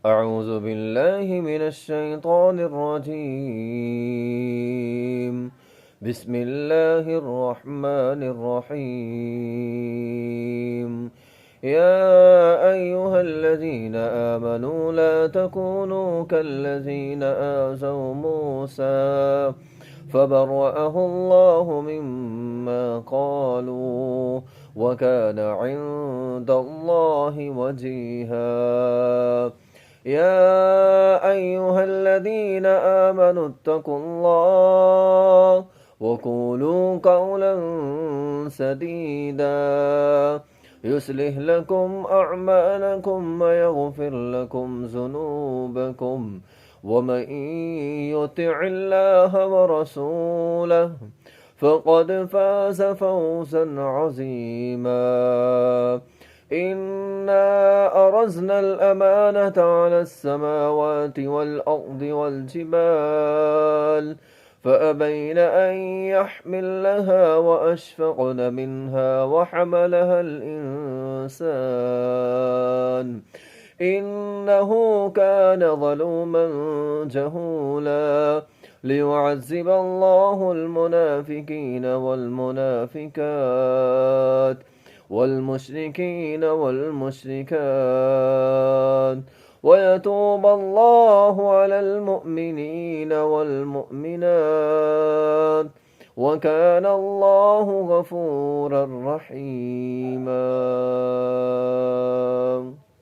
أعوذ بالله من الشيطان الرجيم. بسم الله الرحمن الرحيم. يا أيها الذين آمنوا لا تكونوا كالذين آذوا موسى فبرأه الله مما قالوا وكان عند الله وجيها. يا أيها الذين آمنوا اتقوا الله وقولوا قولا سديدا يصلح لكم أعمالكم ويغفر لكم ذنوبكم ومن يطع الله ورسوله فقد فاز فوزا عظيما. إنا أرزنا الأمانة على السماوات والأرض والجبال فأبين أن يحملنها وأشفقن منها وحملها الإنسان إنه كان ظلوما جهولا. ليعذب الله المنافقين والمنافقات والمشركين والمشركات ويتوب الله على المؤمنين والمؤمنات وكان الله غفورا رحيما.